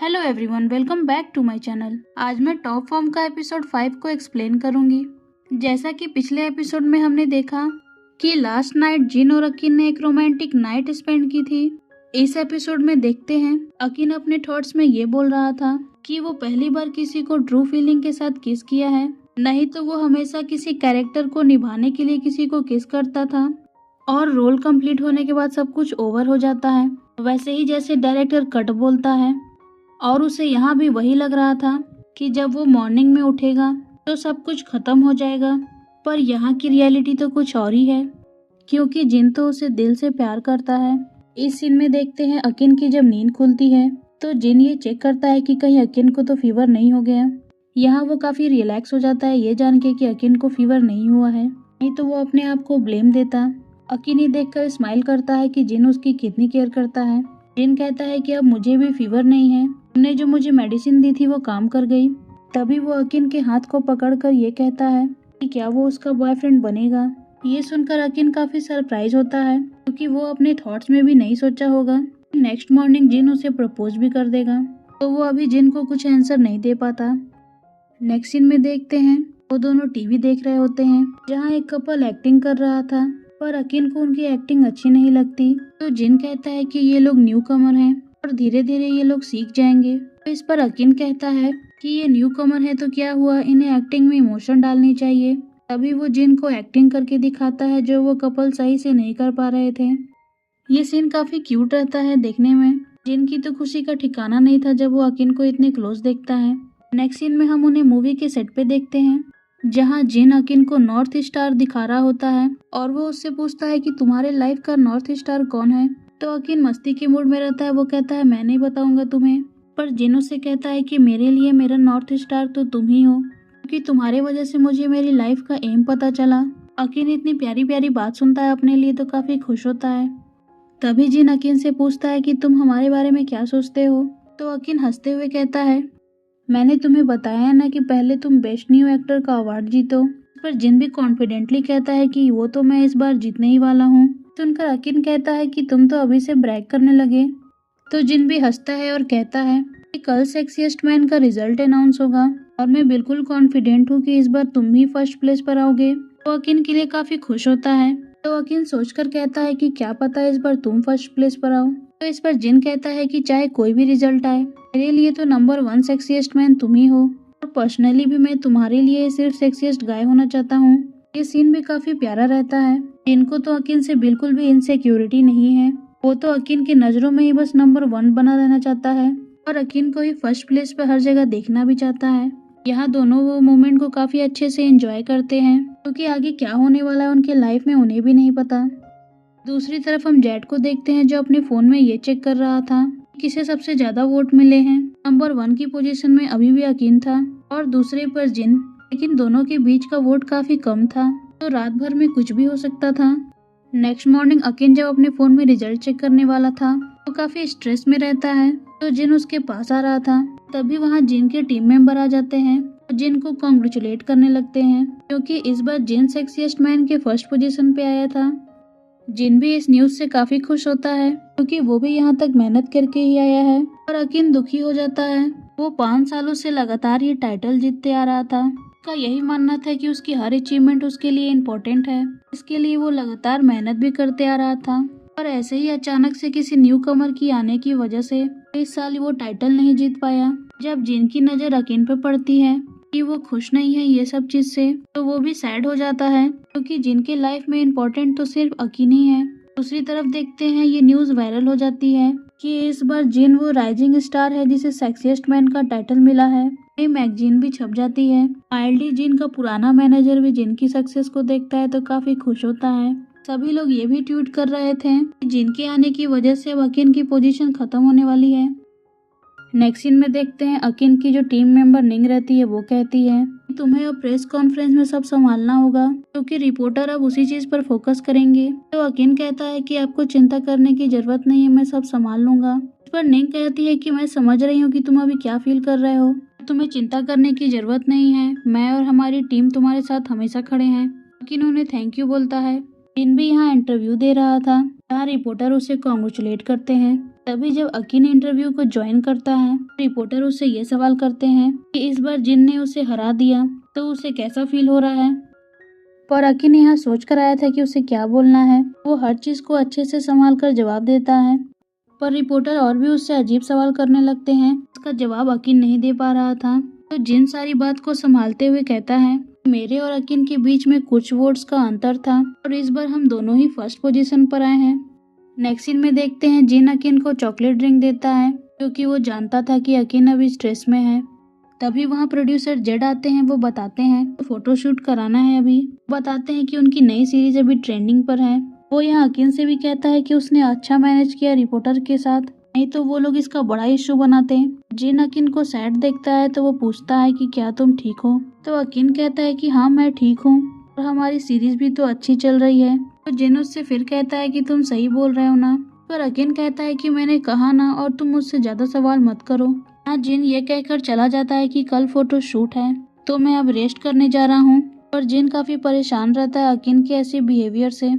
Hello everyone, welcome back to my channel. आज मैं top form का एपिसोड 5 को एक्सप्लेन करूंगी। जैसा कि पिछले एपिसोड में हमने देखा कि लास्ट नाइट जिन और अकिन ने एक रोमांटिक नाइट स्पेंड की थी। इस एपिसोड में देखते हैं अकिन अपने थॉट्स में ये बोल रहा था कि वो पहली बार किसी को ट्रू फीलिंग के साथ किस किया है, नहीं तो वो हमेशा किसी कैरेक्टर को निभाने के लिए किसी को किस करता था और रोल कंप्लीट होने के बाद सब कुछ ओवर हो जाता है। वैसे ही जैसे डायरेक्टर कट बोलता है और उसे यहाँ भी वही लग रहा था कि जब वो मॉर्निंग में उठेगा तो सब कुछ खत्म हो जाएगा, पर यहाँ की रियलिटी तो कुछ और ही है, क्योंकि जिन तो उसे दिल से प्यार करता है। इस सीन में देखते हैं अकिन की जब नींद खुलती है तो जिन ये चेक करता है कि कहीं अकिन को तो फीवर नहीं हो गया। यहाँ वो काफी रिलैक्स हो जाता है ये जान के कि अकिन को फीवर नहीं हुआ है, नहीं तो वो अपने आप को ब्लेम देता। अकिन ये देखकर स्माइल करता है कि जिन उसकी कितनी केयर करता है। जिन कहता है कि अब मुझे भी फीवर नहीं है, तुमने जो मुझे मेडिसिन दी थी वो काम कर गई। तभी वो अकिन के हाथ को पकड़कर ये कहता है कि क्या वो उसका बॉयफ्रेंड बनेगा। ये सुनकर अकिन काफी सरप्राइज होता है, क्योंकि वो अपने थॉट्स में भी नहीं सोचा होगा। नेक्स्ट मॉर्निंग जिन उसे प्रपोज भी कर देगा, तो वो अभी जिन को कुछ आंसर नहीं दे पाता। नेक्स्ट सीन में देखते हैं वो दोनों टीवी देख रहे होते हैं, जहाँ एक कपल एक्टिंग कर रहा था, पर अकिन को उनकी एक्टिंग अच्छी नहीं लगती। तो जिन कहता है कि ये लोग न्यू कमर हैं और धीरे धीरे ये लोग सीख जाएंगे। तो इस पर अकिन कहता है कि ये न्यू कमर है तो क्या हुआ, इन्हें एक्टिंग में इमोशन डालनी चाहिए। तभी वो जिन को एक्टिंग करके दिखाता है जो वो कपल सही से नहीं कर पा रहे थे। ये सीन काफी क्यूट रहता है देखने में। जिन की तो खुशी का ठिकाना नहीं था जब वो अकिन को इतने क्लोज देखता है। नेक्स्ट सीन में हम उन्हें मूवी के सेट पे देखते हैं, जहाँ जिन अकिन को नॉर्थ स्टार दिखा रहा होता है और वो उससे पूछता है कि तुम्हारे लाइफ का नॉर्थ स्टार कौन है। तो अकिन मस्ती के मूड में रहता है, वो कहता है मैं नहीं बताऊंगा तुम्हें। पर जिन उससे कहता है कि मेरे लिए मेरा नॉर्थ स्टार तो तुम ही हो, क्योंकि तुम्हारे वजह से मुझे मेरी लाइफ का एम पता चला। अकिन इतनी प्यारी प्यारी बात सुनता है अपने लिए तो काफी खुश होता है। तभी जिन अकिन से पूछता है कि तुम हमारे बारे में क्या सोचते हो। तो अकिन हंसते हुए कहता है मैंने तुम्हें बताया ना कि पहले तुम बेस्ट न्यू एक्टर का अवार्ड जीतो। पर जिन भी कॉन्फिडेंटली कहता है कि वो तो मैं इस बार जीतने ही वाला हूँ। सुनकर अकिन कहता है कि तुम तो अभी से ब्रैग करने लगे। तो जिन भी हंसता है और कहता है कि कल सेक्सीएस्ट मैन का रिजल्ट अनाउंस होगा और मैं बिल्कुल कॉन्फिडेंट हूँ कि इस बार तुम ही फर्स्ट प्लेस पर आओगे। तो अकिन के लिए काफी खुश होता है। तो अकिन सोचकर कहता है कि क्या पता इस बार तुम फर्स्ट प्लेस पर आओ। तो इस पर जिन कहता है कि चाहे कोई भी रिजल्ट आए, मेरे लिए तो नंबर 1 सेक्सीएस्ट मैन तुम ही हो, और पर्सनली भी मैं तुम्हारे लिए सिर्फ सेक्सीएस्ट गाय होना चाहता हूँ। ये सीन भी काफी प्यारा रहता है। जिनको तो अकिन से बिल्कुल भी इनसिक्योरिटी नहीं है, वो तो अकिन की नजरों में ही बस नंबर 1 बना रहना चाहता है और अकिन को ही फर्स्ट प्लेस पर हर जगह देखना भी चाहता है। यहाँ दोनों वो मोमेंट को काफी अच्छे से एंजॉय करते हैं, क्योंकि आगे क्या होने वाला है उनके लाइफ में उन्हें भी नहीं पता। दूसरी तरफ हम जेड को देखते हैं, जो अपने फोन में ये चेक कर रहा था किसे सबसे ज्यादा वोट मिले हैं। नंबर 1 की पोजीशन में अभी भी अकिन था और दूसरे पर जिन, लेकिन दोनों के बीच का वोट काफी कम था, तो रात भर में कुछ भी हो सकता था। नेक्स्ट मॉर्निंग अकिन जब अपने फोन में रिजल्ट चेक करने वाला था तो काफी स्ट्रेस में रहता है। तो जिन उसके पास आ रहा था, तभी वहाँ जिन के टीम मेंबर आ जाते हैं और जिन को कॉन्ग्रेचुलेट करने लगते हैं, क्योंकि इस बार जिन सेक्सीएस्ट मैन के फर्स्ट पोजीशन पे आया था। जिन भी इस न्यूज से काफी खुश होता है, क्योंकि वो भी यहाँ तक मेहनत करके ही आया है। और अकिन दुखी हो जाता है। वो 5 सालों से लगातार ये टाइटल जीतते आ रहा था। उसका यही मानना था कि उसकी हर अचीवमेंट उसके लिए इम्पोर्टेंट है, इसके लिए वो लगातार मेहनत भी करते आ रहा था। पर ऐसे ही अचानक से किसी न्यू कमर की आने की वजह से इस साल वो टाइटल नहीं जीत पाया। जब जिनकी नजर अकिन पे पड़ती है कि वो खुश नहीं है ये सब चीज से, तो वो भी सैड हो जाता है, क्योंकि जिनके लाइफ में इम्पोर्टेंट तो सिर्फ अकिन ही है। दूसरी तरफ देखते हैं ये न्यूज वायरल हो जाती है कि इस बार जिन वो राइजिंग स्टार है जिसे सेक्सीएस्ट मैन का टाइटल मिला है। ये मैगजीन भी छप जाती है। आईएलडी जिन का पुराना मैनेजर भी जिन की सक्सेस को देखता है तो काफी खुश होता है। सभी लोग ये भी ट्वीट कर रहे थे कि जिनके आने की वजह से अब अकिन की पोजीशन खत्म होने वाली है। नेक्स्ट सीन में देखते हैं अकिन की जो टीम मेंबर निंग रहती है वो कहती है तुम्हें अब प्रेस कॉन्फ्रेंस में सब संभालना होगा, क्योंकि रिपोर्टर अब उसी चीज पर फोकस करेंगे। तो अकिन कहता है कि आपको चिंता करने की जरूरत नहीं है, मैं सब संभाल लूंगा। इस पर निंग कहती है कि मैं समझ रही हूँ कि तुम अभी क्या फील कर रहे हो, तुम्हें चिंता करने की जरूरत नहीं है, मैं और हमारी टीम तुम्हारे साथ हमेशा खड़े हैं। अकिन उन्हें थैंक यू बोलता है। जिन भी यहाँ इंटरव्यू दे रहा था, जहाँ रिपोर्टर उसे कॉन्ग्रेचुलेट करते हैं। तभी जब अकीन इंटरव्यू को ज्वाइन करता है, रिपोर्टर उससे ये सवाल करते हैं कि इस बार जिन ने उसे हरा दिया तो उसे कैसा फील हो रहा है। पर अकीन यहाँ सोच कर आया था कि उसे क्या बोलना है। वो हर चीज को अच्छे से संभाल कर जवाब देता है, पर रिपोर्टर और भी उससे अजीब सवाल करने लगते हैं। उसका जवाब अकीन नहीं दे पा रहा था, तो जिन सारी बात को संभालते हुए कहता है, मेरे और अकीन के बीच में कुछ वोट्स का अंतर था और इस बार हम दोनों ही फर्स्ट पोजीशन पर आए हैं। नेक्स्ट सीन में देखते हैं जिन अकीन को चॉकलेट ड्रिंक देता है क्योंकि वो जानता था कि अकीन अभी स्ट्रेस में है। तभी वहाँ प्रोड्यूसर जेड आते हैं। वो बताते हैं फोटोशूट कराना है अभी। बताते हैं कि उनकी नई सीरीज अभी ट्रेंडिंग पर है। वो यहाँ अकीन से भी कहता है कि उसने अच्छा मैनेज किया रिपोर्टर के साथ, नहीं तो वो लोग इसका बड़ा इशू बनाते हैं। जिन अकीन को सैड देखता है तो वो पूछता है कि क्या तुम ठीक हो, तो अकीन कहता है कि हाँ मैं ठीक हूँ और हमारी सीरीज भी तो अच्छी चल रही है। तो जिन उससे फिर कहता है कि तुम सही बोल रहे हो ना, पर अकीन कहता है कि मैंने कहा ना और तुम मुझसे ज्यादा सवाल मत करो। हाँ, जिन ये कहकर चला जाता है कि कल फोटो शूट है तो मैं अब रेस्ट करने जा रहा हूँ। पर जिन काफी परेशान रहता है अकीन के ऐसे बिहेवियर से।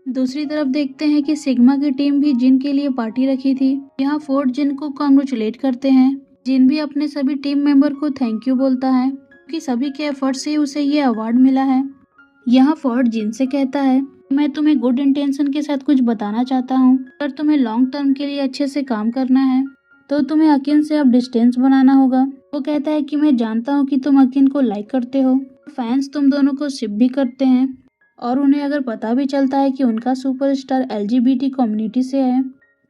दूसरी तरफ देखते हैं कि सिग्मा की टीम भी जिन के लिए पार्टी रखी थी। यहाँ फोर्ड जिन को कॉन्ग्रेचुलेट करते हैं। जिन भी अपने सभी टीम मेंबर को थैंक यू बोलता है कि सभी के एफर्ट से उसे ये अवार्ड मिला है। यहाँ फोर्ड जिन से कहता है, मैं तुम्हें गुड इंटेंशन के साथ कुछ बताना चाहता हूँ, पर तुम्हें लॉन्ग टर्म के लिए अच्छे से काम करना है तो तुम्हें अकीन से अब डिस्टेंस बनाना होगा। वो कहता है कि मैं जानता हूँ कि तुम अकीन को लाइक करते हो, फैंस तुम दोनों को शिप भी करते हैं और उन्हें अगर पता भी चलता है कि उनका सुपरस्टार LGBT कम्युनिटी से है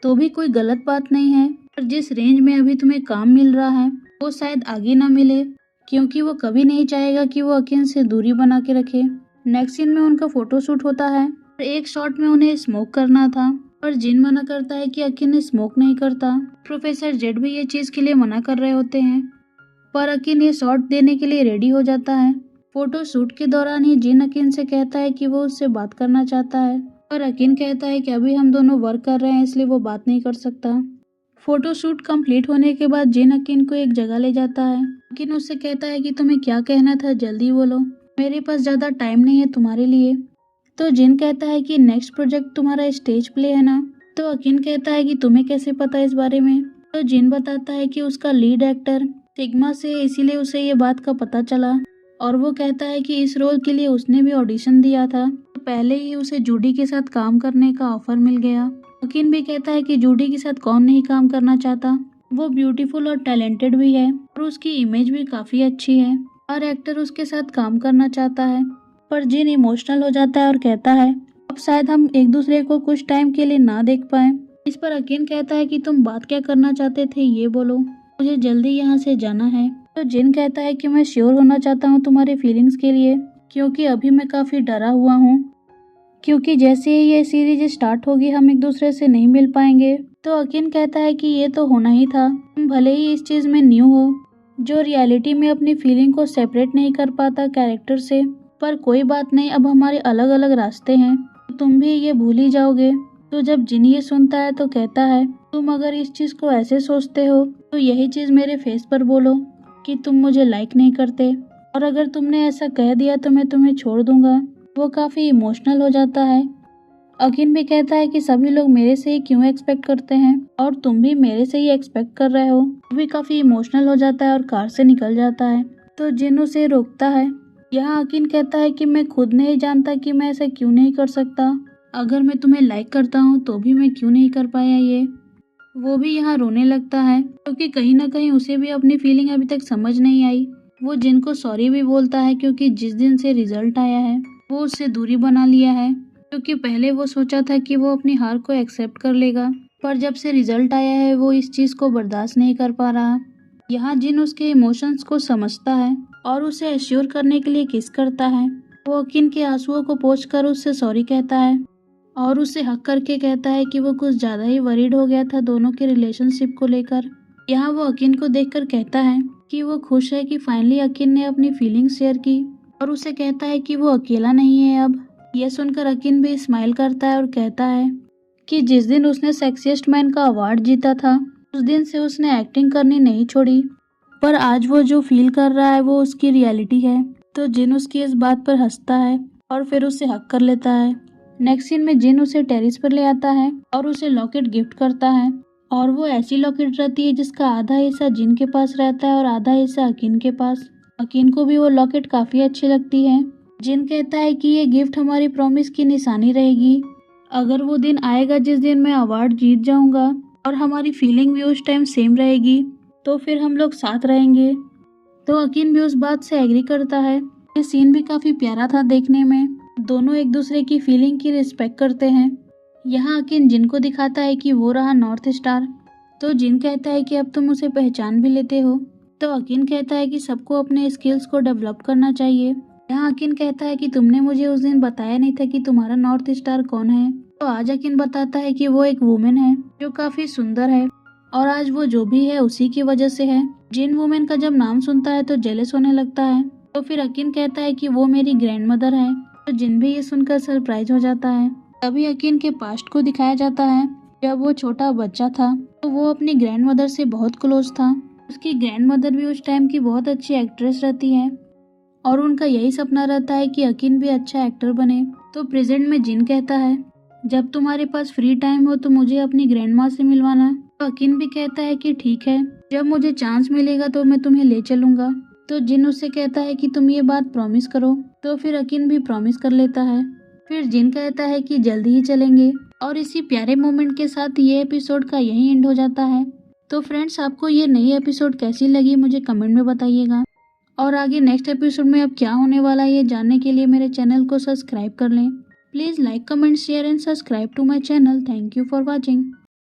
तो भी कोई गलत बात नहीं है। पर जिस रेंज में अभी तुम्हें काम मिल रहा है वो शायद आगे ना मिले, क्योंकि वो कभी नहीं चाहेगा कि वो अकीन से दूरी बना के रखे। नेक्स्ट सीन में उनका फोटोशूट होता है और एक शॉट में उन्हें स्मोक करना था, पर जिन मना करता है कि अकीन स्मोक नहीं करता। प्रोफेसर जेड भी ये चीज के लिए मना कर रहे होते हैं, पर अकीन ये शॉट देने के लिए रेडी हो जाता है। फोटो शूट के दौरान ही जिन अकीन से कहता है कि वो उससे बात करना चाहता है, पर अकीन कहता है कि अभी हम दोनों वर्क कर रहे हैं इसलिए वो बात नहीं कर सकता। फोटो शूट कंप्लीट होने के बाद जिन अकीन को एक जगह ले जाता है। अकीन उससे कहता है कि तुम्हें क्या कहना था जल्दी बोलो, मेरे पास ज्यादा टाइम नहीं है तुम्हारे लिए। तो जिन कहता है कि नेक्स्ट प्रोजेक्ट तुम्हारा स्टेज प्ले है ना, तो अकीन कहता है कि तुम्हें कैसे पता इस बारे में। तो जिन बताता है कि उसका लीड एक्टर सिग्मा से है, इसीलिए उसे ये बात का पता चला और वो कहता है कि इस रोल के लिए उसने भी ऑडिशन दिया था, तो पहले ही उसे जूडी के साथ काम करने का ऑफर मिल गया। अकीन भी कहता है कि जूडी के साथ कौन नहीं काम करना चाहता, वो ब्यूटीफुल और टैलेंटेड भी है और उसकी इमेज भी काफी अच्छी है, हर एक्टर उसके साथ काम करना चाहता है। पर जिन इमोशनल हो जाता है और कहता है अब शायद हम एक दूसरे को कुछ टाइम के लिए ना देख पाए। इस पर अकीन कहता है कि तुम बात क्या करना चाहते थे ये बोलो, मुझे जल्दी यहाँ से जाना है। तो जिन कहता है कि मैं श्योर होना चाहता हूँ तुम्हारे फीलिंग्स के लिए, क्योंकि अभी मैं काफी डरा हुआ हूँ, क्योंकि जैसे ही ये सीरीज स्टार्ट होगी हम एक दूसरे से नहीं मिल पाएंगे। तो अकीन कहता है कि ये तो होना ही था, तुम भले ही इस चीज में न्यू हो, जो रियलिटी में अपनी फीलिंग को सेपरेट नहीं कर पाता कैरेक्टर से, पर कोई बात नहीं, अब हमारे अलग अलग रास्ते हैं, तुम भी ये भूल ही जाओगे। तो जब जिन ये सुनता है तो कहता है तुम अगर इस चीज को ऐसे सोचते हो तो यही चीज मेरे फेस पर बोलो कि तुम मुझे लाइक नहीं करते, और अगर तुमने ऐसा कह दिया तो मैं तुम्हें छोड़ दूंगा। वो काफी इमोशनल हो जाता है। अकीन भी कहता है कि सभी लोग मेरे से ही क्यों एक्सपेक्ट करते हैं और तुम भी मेरे से ही एक्सपेक्ट कर रहे हो। वो भी काफी इमोशनल हो जाता है और कार से निकल जाता है। तो जिन उसे रोकता है। यहाँ अकीन कहता है कि मैं खुद नहीं जानता कि मैं ऐसा क्यों नहीं कर सकता, अगर मैं तुम्हें लाइक करता हूँ तो भी मैं क्यों नहीं कर पाया ये। वो भी यहाँ रोने लगता है क्योंकि कहीं ना कहीं उसे भी अपनी फीलिंग अभी तक समझ नहीं आई। वो जिन को सॉरी भी बोलता है क्योंकि जिस दिन से रिजल्ट आया है वो उससे दूरी बना लिया है, क्योंकि पहले वो सोचा था कि वो अपनी हार को एक्सेप्ट कर लेगा, पर जब से रिजल्ट आया है वो इस चीज को बर्दाश्त नहीं कर पा रहा। यहाँ जिन उसके इमोशंस को समझता है और उसे एश्योर करने के लिए किस करता है। वो अकीन के आंसुओं को पोंछकर उससे सॉरी कहता है और उसे हक करके कहता है कि वो कुछ ज्यादा ही वरीड हो गया था दोनों के रिलेशनशिप को लेकर। यहाँ वो अकीन को देखकर कहता है कि वो खुश है कि फाइनली अकीन ने अपनी फीलिंग्स शेयर की, और उसे कहता है कि वो अकेला नहीं है अब। यह सुनकर अकीन भी स्माइल करता है और कहता है कि जिस दिन उसने सेक्सिएस्ट मैन का अवार्ड जीता था उस दिन से उसने एक्टिंग करनी नहीं छोड़ी, पर आज वो जो फील कर रहा है वो उसकी रियलिटी है। तो जिन उसकी इस बात पर हंसता है और फिर उसे हक कर लेता है। नेक्स्ट सीन में जिन उसे टेरिस पर ले आता है और उसे लॉकेट गिफ्ट करता है। और वो ऐसी लॉकेट रहती है जिसका आधा हिस्सा जिन के पास रहता है और आधा हिस्सा अकीन के पास। अकीन को भी वो लॉकेट काफ़ी अच्छी लगती है। जिन कहता है कि ये गिफ्ट हमारी प्रॉमिस की निशानी रहेगी। अगर वो दिन आएगा जिस दिन मैं अवार्ड जीत जाऊंगा और हमारी फीलिंग भी उस टाइम सेम रहेगी तो फिर हम लोग साथ रहेंगे। तो अकीन भी उस बात से एग्री करता है। ये सीन भी काफ़ी प्यारा था देखने में। दोनों एक दूसरे की फीलिंग की रिस्पेक्ट करते हैं। यहाँ अकीन जिन को दिखाता है कि वो रहा नॉर्थ स्टार। तो जिन कहता है कि अब तुम उसे पहचान भी लेते हो। तो अकीन कहता है कि सबको अपने स्किल्स को डेवलप करना चाहिए। यहाँ अकीन कहता है कि तुमने मुझे उस दिन बताया नहीं था कि तुम्हारा नॉर्थ स्टार कौन है। तो आज अकीन बताता है कि वो एक वुमेन है जो काफी सुंदर है और आज वो जो भी है उसी की वजह से है। जिन वुमेन का जब नाम सुनता है तो जेलस होने लगता है। तो फिर अकीन कहता है कि वो मेरी ग्रैंड मदर है। तो जिन भी ये सुनकर सरप्राइज हो जाता है। तभी अकीन के पास्ट को दिखाया जाता है। जब वो छोटा बच्चा था तो वो अपनी ग्रैंड मदर से बहुत क्लोज था। उसकी ग्रैंड मदर भी उस टाइम की बहुत अच्छी एक्ट्रेस रहती है और उनका यही सपना रहता है कि अकीन भी अच्छा एक्टर बने। तो प्रेजेंट में जिन कहता है जब तुम्हारे पास फ्री टाइम हो तो मुझे अपनी ग्रैंड माँ से मिलवाना। तो अकीन भी कहता है कि ठीक है, जब मुझे चांस मिलेगा तो मैं तुम्हें ले चलूंगा। तो जिन उससे कहता है कि तुम ये बात प्रॉमिस करो। तो फिर अकीन भी प्रॉमिस कर लेता है। फिर जिन कहता है कि जल्दी ही चलेंगे। और इसी प्यारे मोमेंट के साथ ये एपिसोड का यही एंड हो जाता है। तो फ्रेंड्स, आपको ये नई एपिसोड कैसी लगी मुझे कमेंट में बताइएगा। और आगे नेक्स्ट एपिसोड में अब क्या होने वाला है ये जानने के लिए मेरे चैनल को सब्सक्राइब कर लें। Please like, comment, share and subscribe to my channel. Thank you for watching.